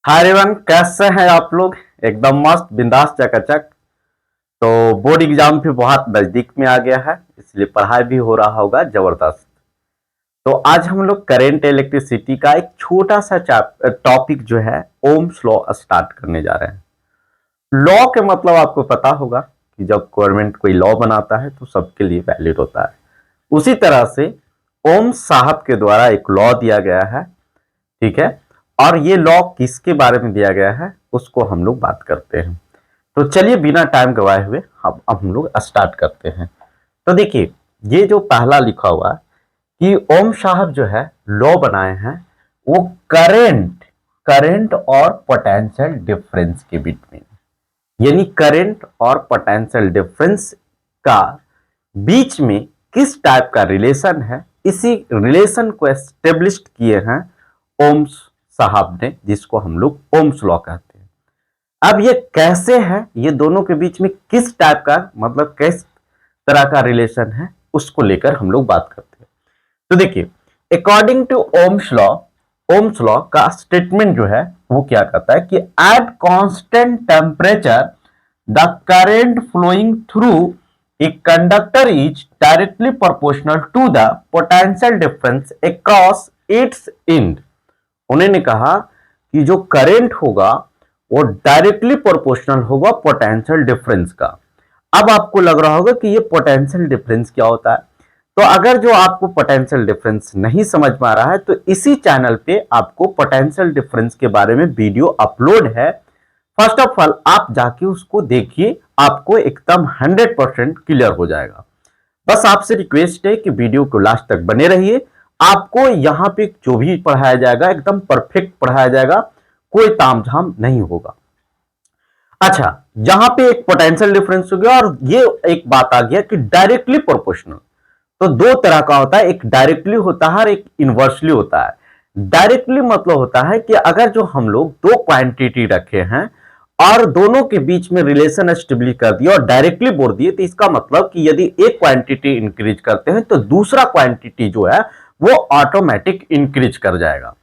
Hi everyone, कैसे हैं आप लोग। एकदम मस्त बिंदास चकाचक। तो बोर्ड एग्जाम भी बहुत नजदीक में आ गया है, इसलिए पढ़ाई भी हो रहा होगा जबरदस्त। तो आज हम लोग करेंट इलेक्ट्रिसिटी का एक छोटा सा टॉपिक जो है ओम्स लॉ स्टार्ट करने जा रहे हैं। लॉ के मतलब आपको पता होगा कि जब गवर्नमेंट कोई लॉ बनाता है तो सबके लिए वैलिड होता है। उसी तरह से ओम्स साहब के द्वारा एक लॉ दिया गया है, ठीक है। और ये लॉ किसके बारे में दिया गया है उसको हम लोग बात करते हैं। तो चलिए बिना टाइम गवाए हुए अब हम लोग स्टार्ट करते हैं। तो देखिए, ये जो पहला लिखा हुआ है कि ओम साहब जो है लॉ बनाए हैं वो करंट करंट और पोटेंशियल डिफरेंस के बीच में, यानी करंट और पोटेंशियल डिफरेंस का बीच में किस टाइप का रिलेशन है, इसी रिलेशन को एस्टेब्लिश किए हैं ओम्स साहब ने, जिसको हम लोग ओम्स लॉ कहते हैं। अब ये कैसे है, ये दोनों के बीच में किस टाइप का मतलब किस तरह का रिलेशन है उसको लेकर हम लोग बात करते हैं। तो देखिए, अकॉर्डिंग टू ओम्स लॉ का स्टेटमेंट जो है वो क्या कहता है कि at constant temperature the current flowing through a conductor is directly proportional to the potential difference across its end। उन्होंने कहा कि जो करंट होगा वो डायरेक्टली प्रोपोर्शनल होगा पोटेंशियल डिफरेंस का। अब आपको लग रहा होगा कि ये पोटेंशियल डिफरेंस क्या होता है। तो अगर जो आपको पोटेंशियल डिफरेंस नहीं समझ में आ रहा है तो इसी चैनल पे आपको पोटेंशियल डिफरेंस के बारे में वीडियो अपलोड है। फर्स्ट ऑफ ऑल आप जाके उसको देखिए, आपको एकदम 100% क्लियर हो जाएगा। बस आपसे रिक्वेस्ट है कि वीडियो को लास्ट तक बने रहिए। आपको यहाँ पे जो भी पढ़ाया जाएगा एकदम परफेक्ट पढ़ाया जाएगा, कोई तामझाम नहीं होगा। अच्छा, यहां पे एक पोटेंशियल डिफरेंस हो गया और ये एक बात आ गया कि डायरेक्टली प्रोपोर्शनल। तो दो तरह का होता है, एक डायरेक्टली होता है और एक इनवर्सली होता है। डायरेक्टली मतलब होता है कि अगर जो हम लोग दो क्वांटिटी रखे हैं और दोनों के बीच में रिलेशन एस्टेब्लिश कर दिया और डायरेक्टली बोल दिए, तो इसका मतलब कि यदि एक क्वांटिटी इंक्रीज करते हैं तो दूसरा क्वांटिटी जो है वो ऑटोमेटिक इंक्रीज कर जाएगा।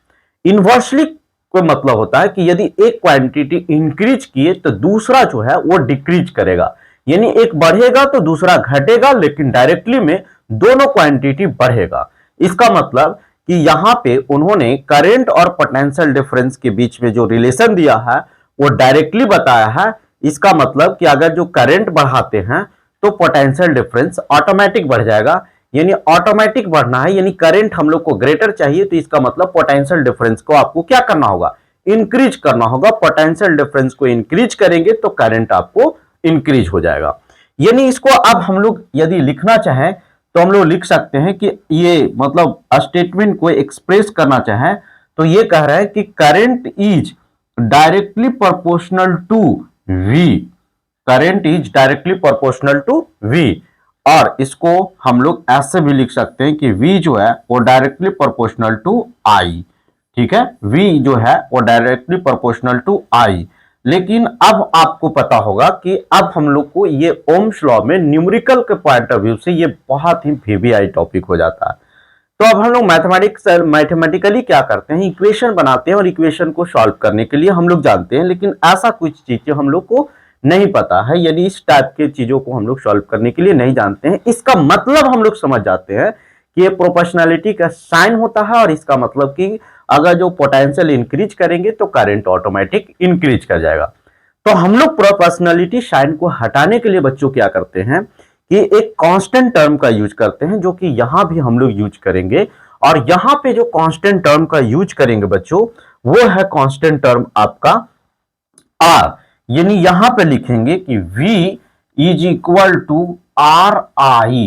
इनवर्सली कोई मतलब होता है कि यदि एक क्वांटिटी इंक्रीज किए तो दूसरा जो है वो डिक्रीज करेगा, यानी एक बढ़ेगा तो दूसरा घटेगा, लेकिन डायरेक्टली में दोनों क्वांटिटी बढ़ेगा। इसका मतलब कि यहां पे उन्होंने करंट और पोटेंशियल डिफरेंस के बीच में जो रिलेशन दिया है वो डायरेक्टली बताया है। इसका मतलब कि अगर जो करंट बढ़ाते हैं तो पोटेंशियल डिफरेंस ऑटोमेटिक बढ़ जाएगा, यानी ऑटोमेटिक बढ़ना है, यानी करंट हम लोग को ग्रेटर चाहिए तो इसका मतलब पोटेंशियल डिफरेंस को आपको क्या करना होगा, इंक्रीज करना होगा। पोटेंशियल डिफरेंस को इंक्रीज करेंगे तो करंट आपको इंक्रीज हो जाएगा। यानी इसको अब हम लोग यदि लिखना चाहें तो हम लोग लिख सकते हैं कि ये मतलब स्टेटमेंट को एक्सप्रेस करना चाहें तो ये कह रहा है कि current is directly proportional to V। Current is directly proportional to V, और इसको हम लोग ऐसे भी लिख सकते हैं कि V जो है वो डायरेक्टली प्रोपोर्शनल टू I। ठीक है, V जो है वो डायरेक्टली प्रोपोर्शनल टू I। लेकिन अब आपको पता होगा कि अब हम लोग को ये ओम्स लॉ में न्यूमेरिकल के पॉइंट ऑफ व्यू से ये बहुत ही वीवीआई टॉपिक हो जाता है। तो अब हम लोग मैथमेटिकली क्या करते हैं, इक्वेशन बनाते हैं और इक्वेशन को सॉल्व करने के लिए हम लोग जानते हैं, लेकिन ऐसा कुछ चीजें हम लोग को नहीं पता है, यानी इस टाइप के चीजों को हम लोग सॉल्व करने के लिए नहीं जानते हैं। इसका मतलब हम लोग समझ जाते हैं कि ये प्रोपोर्शनलिटी का साइन होता है, और इसका मतलब कि अगर जो पोटेंशियल इंक्रीज करेंगे तो करंट ऑटोमेटिक इंक्रीज कर जाएगा। तो हम लोग प्रोपोर्शनलिटी साइन को हटाने के लिए बच्चों क्या करते हैं कि एक कांस्टेंट टर्म का यूज करते हैं, जो कि यहां भी हम लोग यूज करेंगे। और यहां पे जो कांस्टेंट टर्म का यूज करेंगे बच्चों वो है कांस्टेंट टर्म आपका R। यानी यहां पे लिखेंगे कि V is equal to RI।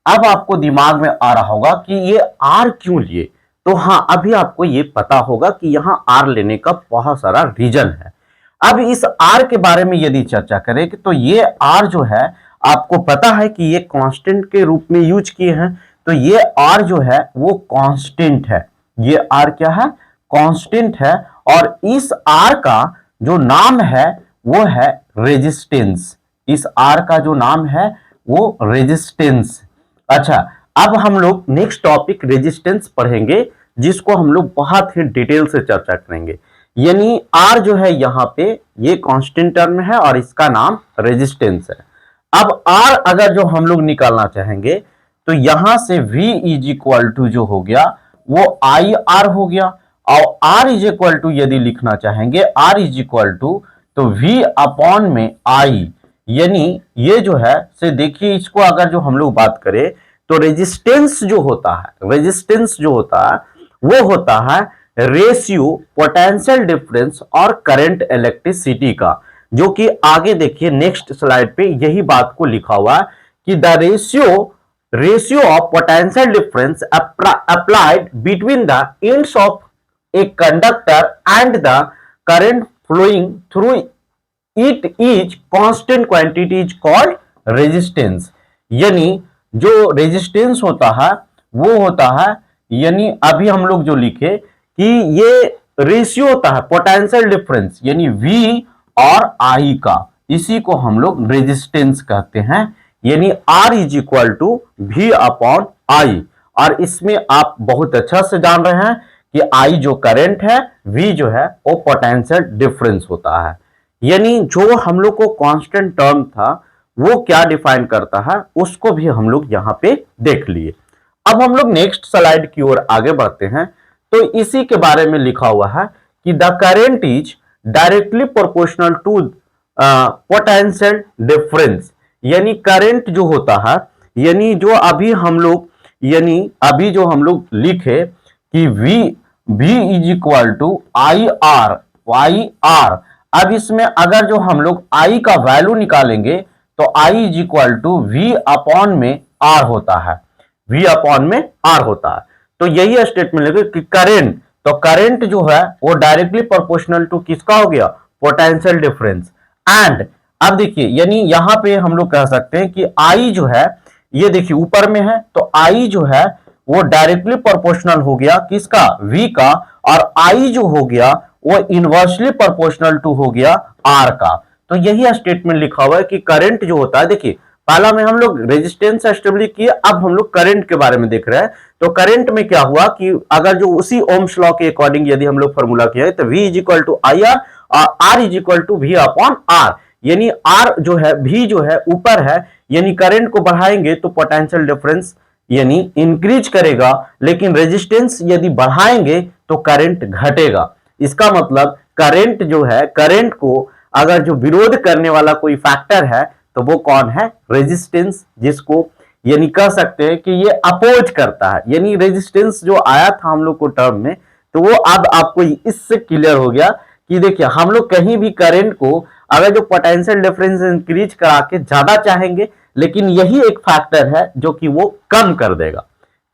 अब आपको दिमाग में आ रहा होगा कि ये R क्यों लिए, तो हाँ अभी आपको ये पता होगा कि यहां R लेने का बहुत सारा रीजन है। अब इस R के बारे में यदि चर्चा करें तो ये R जो है आपको पता है कि ये कांस्टेंट के रूप में यूज किए हैं, तो ये R जो है वो कांस्टेंट है। ये R क्या है, कांस्टेंट है। और इस R का जो नाम है वो है रेजिस्टेंस। इस R का जो नाम है वो रेजिस्टेंस। अच्छा, अब हम लोग नेक्स्ट टॉपिक रेजिस्टेंस पढ़ेंगे, जिसको हम लोग बहुत ही डिटेल से चर्चा करेंगे। यानी आर जो है यहाँ पे ये कांस्टेंट टर्म है और इसका नाम रेजिस्टेंस है। अब आर अगर जो हम लोग निकालना चाहेंगे तो यहां से V इज इक्वल टू जो हो गया वो आई आर हो गया, और आर इज इक्वल टू यदि लिखना चाहेंगे आर इज इक्वल टू तो V अपॉन में आई, यानी ये जो है से देखिए इसको अगर जो हम लोग बात करें तो रेजिस्टेंस जो होता है वो होता है रेशियो पोटेंशियल डिफरेंस और करंट इलेक्ट्रिसिटी का, जो कि आगे देखिए नेक्स्ट स्लाइड पे यही बात को लिखा हुआ है कि the ratio of potential difference applied between the ends of a conductor and the current flowing through it is constant quantity is called resistance. यानी जो रेजिस्टेंस होता है वो होता है, यानी अभी हम लोग जो लिखे कि ये रेशियो होता है पोटेंशियल डिफरेंस यानी V और I का, इसी को हम लोग रेजिस्टेंस कहते हैं। यानी R is equal to V upon I, और इसमें आप बहुत अच्छा से जान रहे हैं कि I जो करंट है, V जो है वो पोटेंशियल डिफरेंस होता है। यानी जो हम लोग को कांस्टेंट टर्म था वो क्या डिफाइन करता है उसको भी हम लोग यहां पे देख लिए। अब हम लोग नेक्स्ट स्लाइड की ओर आगे बढ़ते हैं तो इसी के बारे में लिखा हुआ है कि the current is directly proportional to potential difference. यानी करंट जो होता है, यानी जो अभी हम लोग लिखे कि V is equal to I R. अब इसमें अगर जो हम लोग I का वैल्यू निकालेंगे तो I is equal to V upon में R होता है, V अपॉन में R होता है। तो यही स्टेटमेंट लिखे कि करंट, तो करंट जो है वो डायरेक्टली प्रोपोर्शनल टू किसका हो गया, पोटेंशियल डिफरेंस। एंड अब देखिए यानी यहां पे हम लोग कह सकते हैं कि I जो है ये देखिए ऊपर में है तो I जो है वो डायरेक्टली प्रोपोर्शनल हो गया किसका, V का, और I जो हो गया वो इनवर्सली प्रोपोर्शनल टू हो गया R का। तो यही स्टेटमेंट लिखा हुआ है कि करंट जो होता है, देखिए पहला में हम लोग रेजिस्टेंस एस्टेब्लिश किए, अब हम लोग करंट के बारे में देख रहे हैं। तो करंट में क्या हुआ कि अगर जो उसी ओम्स लॉ के अकॉर्डिंग यदि हम लोग फॉर्मूला किया तो V is equal to I R और R is equal to V upon R। यानी R जो है V जो है ऊपर है, यानी करंट को बढ़ाएंगे तो पोटेंशियल डिफरेंस यानी इंक्रीज करेगा, लेकिन रेजिस्टेंस यदि बढ़ाएंगे तो करंट घटेगा। इसका मतलब करंट जो है, करंट को अगर जो विरोध करने वाला कोई फैक्टर है तो वो कौन है, रेजिस्टेंस, जिसको यानी कह सकते हैं कि ये अपोज करता है। यानी रेजिस्टेंस जो आया था हम लोग को टर्म में, तो वो अब आपको इससे क्लियर हो गया कि देखिए हम लोग कहीं भी करंट को अगर जो पोटेंशियल डिफरेंस इंक्रीज करा के ज्यादा चाहेंगे, लेकिन यही एक फैक्टर है जो कि वो कम कर देगा।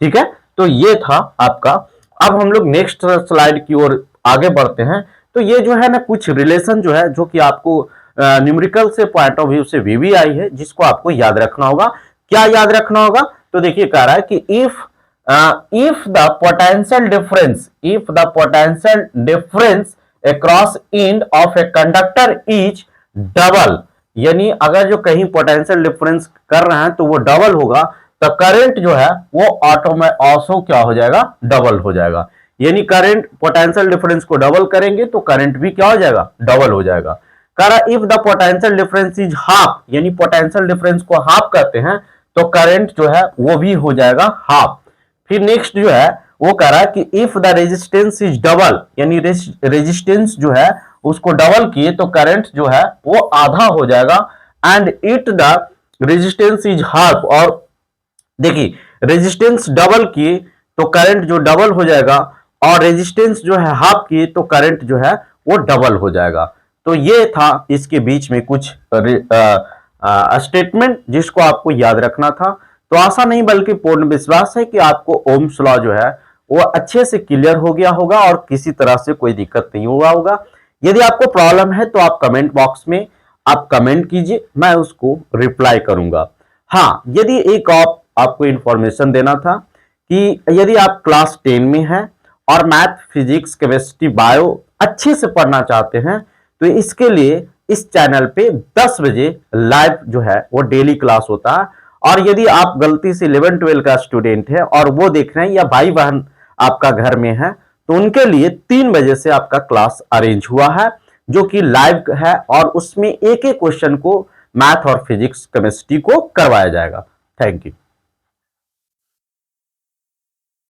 ठीक है, तो ये था आपका। अब हम लोग नेक्स्ट स्लाइड की ओर आगे बढ़ते हैं। तो ये जो है ना कुछ रिलेशन जो है जो कि आपको न्यूमेरिकल से पॉइंट ऑफ व्यू से भी आई है, जिसको आपको याद रखना होगा। क्या याद रखना होगा, तो देखिए कह रहा है कि if the potential difference across end of a conductor is double, यानी अगर जो कहीं पोटेंशियल डिफरेंस कर रहे हैं तो वो डबल होगा, तो करंट जो है वो ऑटो क्या हो जाएगा, डबल हो जाएगा। यानी करंट पोटेंशियल डिफरेंस को डबल करेंगे तो करंट भी क्या हो जाएगा, डबल हो जाएगा। कह रहा if the potential difference is half, यानी पोटेंशियल डिफरेंस को हाफ करते हैं तो करंट जो है वो भी हो जाएगा हाफ। फिर नेक्स्ट जो है वो कह रहा है कि if the resistance is double, यानी रेजिस्टेंस जो है उसको डबल किए तो करंट जो है वो आधा हो जाएगा। And it the resistance is half, और देखिए रेजिस्टेंस डबल किए तो करंट जो डबल हो जाएगा, और रेजिस्टेंस जो है हाफ किए तो करंट जो है वो डबल हो जाएगा। तो ये था इसके बीच में कुछ स्टेटमेंट जिसको आपको याद रखना था। तो आशा नहीं बल्कि पूर्ण विश्वास है कि आपको ओम्स लॉ जो है वो अच्छे से क्लियर हो गया होगा और किसी तरह से कोई दिक्कत नहीं हुआ होगा। यदि आपको प्रॉब्लम है तो आप कमेंट बॉक्स में आप कमेंट कीजिए, मैं उसको रिप्लाई करूंगा। हाँ, यदि एक आपको इंफॉर्मेशन देना था कि यदि आप क्लास 10 में हैं और मैथ, फिजिक्स, केमिस्ट्री, बायो अच्छे से पढ़ना चाहते हैं तो इसके लिए इस चैनल पे 10 बजे लाइव जो है वो डेली क्लास होता है। और यदि आप गलती से 11-12 का स्टूडेंट है और वो देख रहे हैं, या भाई बहन आपका घर में है, तो उनके लिए 3 बजे से आपका क्लास अरेंज हुआ है, जो कि लाइव है और उसमें एक एक क्वेश्चन को मैथ और फिजिक्स केमिस्ट्री को करवाया जाएगा। Thank you.